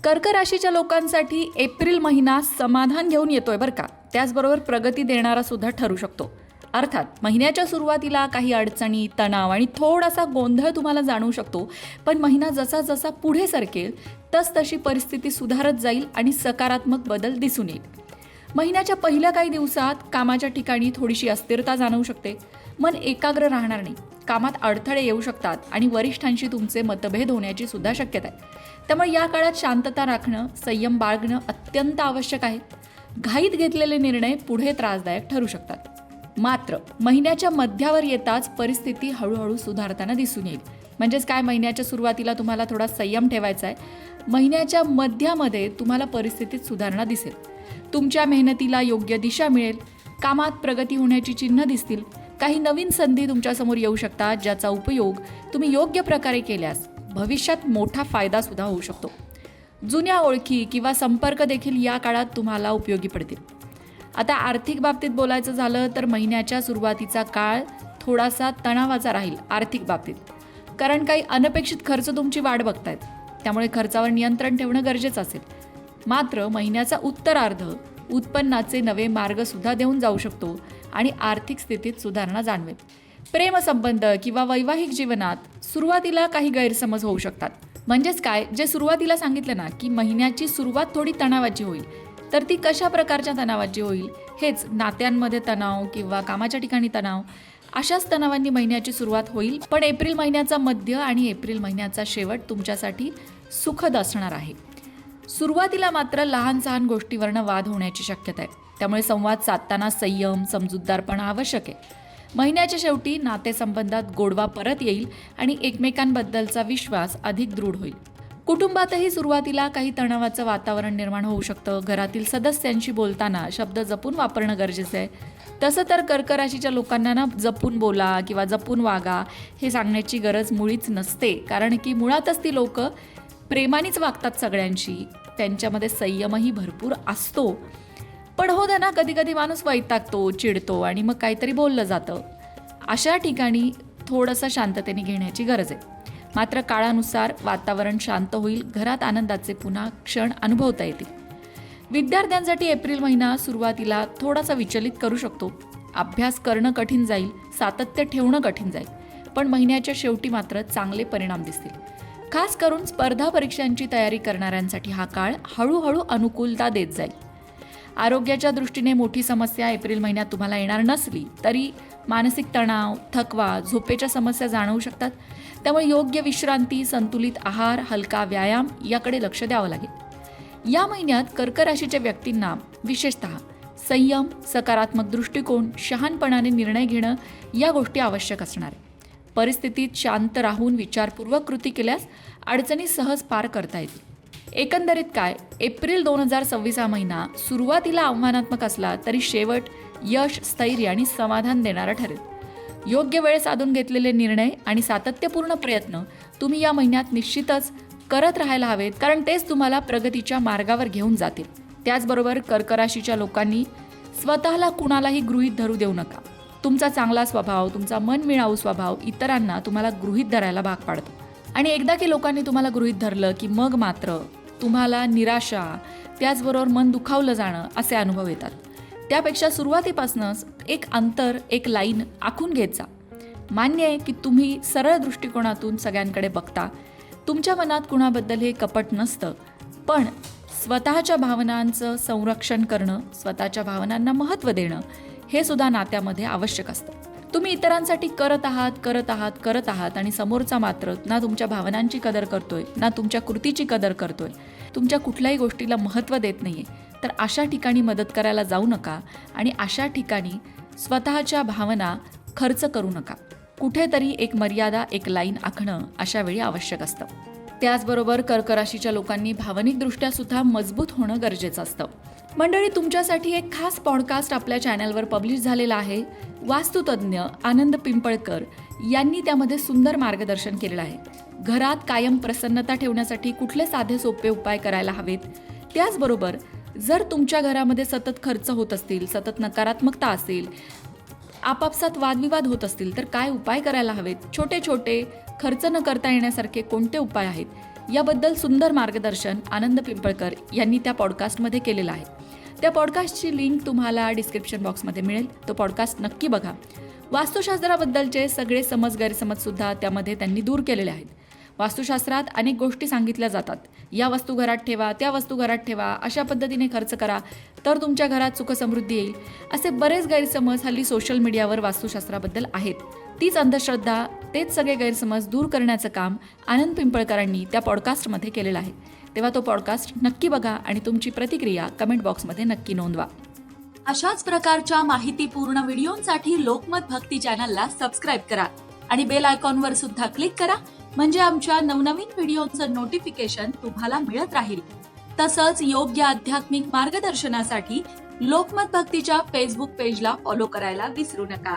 कर्क राशीच्या लोकांसाठी एप्रिल महिना समाधान घेऊन येतोय बरं का. त्याचबरोबर प्रगती देणारा सुद्धा ठरू शकतो. अर्थात महिन्याच्या सुरुवातीला काही अडचणी, तणाव आणि थोडासा गोंधळ तुम्हाला जाणवू शकतो. पण महिना जसा जसा पुढे सरकेल तशी परिस्थिती सुधारत जाईल आणि सकारात्मक बदल दिसून येईल. महिन्याच्या पहिल्या काही दिवसात कामाच्या ठिकाणी थोडीशी अस्थिरता जाणवू शकते. मन एकाग्र राहणार नाही. कामात अडथळे येऊ शकतात आणि वरिष्ठांशी तुमचे मतभेद होण्याची सुद्धा शक्यता आहे. त्यामुळे या काळात शांतता राखणं, संयम बाळगणं अत्यंत आवश्यक आहे. घाईत घेतलेले निर्णय पुढे त्रासदायक ठरू शकतात. मात्र महिन्याच्या मध्यावर येताच परिस्थिती हळूहळू सुधारताना दिसून येईल. म्हणजेच काय, महिन्याच्या सुरुवातीला तुम्हाला थोडा संयम ठेवायचा आहे. महिन्याच्या मध्यामध्ये तुम्हाला परिस्थितीत सुधारणा दिसेल. तुमच्या मेहनतीला योग्य दिशा मिळेल. कामात प्रगती होण्याची चिन्ह दिसतील. काही नवीन संधी तुमच्यासमोर येऊ शकतात, ज्याचा उपयोग तुम्ही योग्य प्रकारे केल्यास भविष्यात मोठा फायदा सुद्धा होऊ शकतो. जुन्या ओळखी किंवा संपर्क देखील या काळात तुम्हाला उपयोगी पडतील. आता आर्थिक बाबतीत बोलायचं झालं तर महिन्याच्या सुरुवातीचा काळ थोडासा तणावाचा राहील आर्थिक बाबतीत. कारण काही अनपेक्षित खर्च तुमची वाट बघतायत. त्यामुळे खर्चावर नियंत्रण ठेवणं गरजेचं असेल. मात्र महिन्याचा उत्तरार्ध उत्पन्नाचे नवे मार्ग सुद्धा देऊन जाऊ शकतो आणि आर्थिक स्थितीत सुधारणा जाणवेल. प्रेमसंबंध किंवा वैवाहिक जीवनात सुरुवातीला काही गैरसमज होऊ शकतात. म्हणजेच काय, जे सुरुवातीला सांगितलं ना की महिन्याची सुरुवात थोडी तणावाची होईल, तर ती कशा प्रकारच्या तणावाची होईल, हेच नात्यांमध्ये तणाव किंवा कामाच्या ठिकाणी तणाव, अशाच तणावांनी महिन्याची सुरुवात होईल. पण एप्रिल महिन्याचा मध्य आणि एप्रिल महिन्याचा शेवट तुमच्यासाठी सुखद असणार आहे. सुरुवातीला मात्र लहान सहान गोष्टीवरनं वाद होण्याची शक्यता आहे. त्यामुळे संवाद साधताना संयम, समजूतदारपणा आवश्यक आहे. महिन्याच्या शेवटी नातेसंबंधात गोडवा परत येईल आणि एकमेकांबद्दलचा विश्वास अधिक दृढ होईल. कुटुंबातही सुरुवातीला काही तणावाचं वातावरण निर्माण होऊ शकतं. घरातील सदस्यांशी बोलताना शब्द जपून वापरणं गरजेचं आहे. तसं तर कर्क राशीच्या लोकांना ना जपून बोला किंवा जपून वागा हे सांगण्याची गरज मुळीच नसते. कारण की मुळातच ती लोक प्रेमानेच वागतात सगळ्यांशी. त्यांच्यामध्ये संयमही भरपूर असतो. पण हो ना, कधी कधी माणूस वैतागतो, चिडतो आणि मग काहीतरी बोललं जातं. अशा ठिकाणी थोडंसं शांततेने घेण्याची गरज आहे. मात्र काळानुसार वातावरण शांत होईल. घरात आनंदाचे पुन्हा क्षण अनुभवता येतील. विद्यार्थ्यांसाठी एप्रिल महिना सुरुवातीला थोडासा विचलित करू शकतो. अभ्यास करणं कठीण जाईल, सातत्य ठेवणं कठीण जाईल. पण महिन्याच्या शेवटी मात्र चांगले परिणाम दिसतील. खास करून स्पर्धा परीक्षांची तयारी करणाऱ्यांसाठी हा काळ हळूहळू अनुकूलता देत जाईल. आरोग्याच्या दृष्टीने मोठी समस्या एप्रिल महिन्यात तुम्हाला येणार नसली तरी मानसिक तणाव, थकवा, झोपेच्या समस्या जाणवू शकतात. त्यामुळे योग्य विश्रांती, संतुलित आहार, हलका व्यायाम याकडे लक्ष द्यावं लागेल. या महिन्यात कर्क राशीच्या व्यक्तींना विशेषतः संयम, सकारात्मक दृष्टिकोन, शहाणपणाने निर्णय घेणं या गोष्टी आवश्यक असणार आहे. परिस्थितीत शांत राहून विचारपूर्वक कृती केल्यास अडचणी सहज पार करता येतील. एकंदरीत काय, एप्रिल 2026 हा महिना सुरुवातीला आव्हानात्मक असला तरी शेवट यश, स्थैर्य आणि समाधान देणारा ठरेल. योग्य वेळ साधून घेतलेले निर्णय आणि सातत्यपूर्ण प्रयत्न तुम्ही या महिन्यात निश्चितच करत राहायला हवेत. कारण तेच तुम्हाला प्रगतीच्या मार्गावर घेऊन जातील. त्याचबरोबर कर्क राशीच्या लोकांनी स्वतःला कुणालाही गृहीत धरू देऊ नका. तुमचा चांगला स्वभाव, तुमचा मनमिळावू स्वभाव इतरांना तुम्हाला गृहीत धरायला भाग पाडतो. आणि एकदा की लोकांनी तुम्हाला गृहीत धरलं की मग मात्र तुम्हाला निराशा, त्याचबरोबर मन दुखावलं जाणं असे अनुभव येतात. त्यापेक्षा सुरुवातीपासूनच एक अंतर, एक लाईन आखून घेत जा. मान्य आहे की तुम्ही सरळ दृष्टिकोनातून सगळ्यांकडे बघता. तुमच्या मनात कुणाबद्दल हे कपट नसतं. पण स्वतःच्या भावनांचं संरक्षण करणं, स्वतःच्या भावनांना महत्त्व देणं हे सुद्धा नात्यामध्ये आवश्यक असतं. तुम्ही इतरांसाठी करत आहात आणि समोरचा मात्र ना तुमच्या भावनांची कदर करतोय, ना तुमच्या कृतीची कदर करतोय, तुमच्या कुठल्याही गोष्टीला महत्त्व देत नाहीये. तर अशा ठिकाणी मदत करायला जाऊ नका आणि अशा ठिकाणी स्वतःच्या भावना खर्च करू नका. कुठेतरी एक मर्यादा, एक लाईन आखणं अशा वेळी आवश्यक असतं. त्याचबरोबर कर्क राशीच्या लोकांनी भावनिकदृष्ट्या सुद्धा मजबूत होणं गरजेचं असतं. मंडळी, तुमच्यासाठी एक खास पॉडकास्ट आपल्या चॅनलवर पब्लिश झालेला आहे. वास्तुतज्ञ आनंद पिंपळकर यांनी त्यामध्ये सुंदर मार्गदर्शन केलेलं आहे. घरात कायम प्रसन्नता ठेवण्यासाठी कुठले साधे सोपे उपाय करायला हवेत, त्याचबरोबर जर तुमच्या घरामध्ये सतत खर्च होत असतील, सतत नकारात्मकता असेल, आपापसात वादविवाद होत असतील तर काय उपाय करायला हवेत, छोटे छोटे खर्च न करता येण्यासारखे कोणते उपाय आहेत, याबद्दल सुंदर मार्गदर्शन आनंद पिंपळकर यांनी त्या पॉडकास्टमध्ये केलेलं आहे. त्या पॉडकास्टची लिंक तुम्हाला डिस्क्रिप्शन बॉक्समध्ये मिळेल. तो पॉडकास्ट नक्की बघा. वास्तुशास्त्राबद्दलचे सगळे गैरसमजसुद्धा त्यामध्ये त्यांनी दूर केलेले आहेत. वास्तुशास्त्रात अनेक गोष्टी सांगितल्या जातात. या वस्तू घरात ठेवा, त्या वस्तू घरात ठेवा, अशा पद्धतीने खर्च करा तर तुमच्या घरात सुखसमृद्धी येईल. असे बरेच गैरसमज हल्ली सोशल मीडियावर वास्तुशास्त्राबद्दल आहेत. तीच अंधश्रद्धा, तेच सगळे गैरसमज दूर करण्याचं काम आनंद पिंपळकरांनी त्या पॉडकास्टमध्ये केलेलं आहे. तेव्हा तो पॉडकास्ट नक्की बघा आणि तुमची प्रतिक्रिया कमेंट बॉक्समध्ये नक्की नोंदवा. अशाच प्रकारच्या माहितीपूर्ण व्हिडिओंसाठी लोकमत भक्ती चॅनलला सबस्क्राईब करा आणि बेल आयकॉनवर सुद्धा क्लिक करा, म्हणजे आमच्या नवनवीन व्हिडिओचं नोटिफिकेशन तुम्हाला मिळत राहील. तसंच योग्य आध्यात्मिक मार्गदर्शनासाठी लोकमत भक्तीच्या फेसबुक पेजला फॉलो करायला विसरू नका.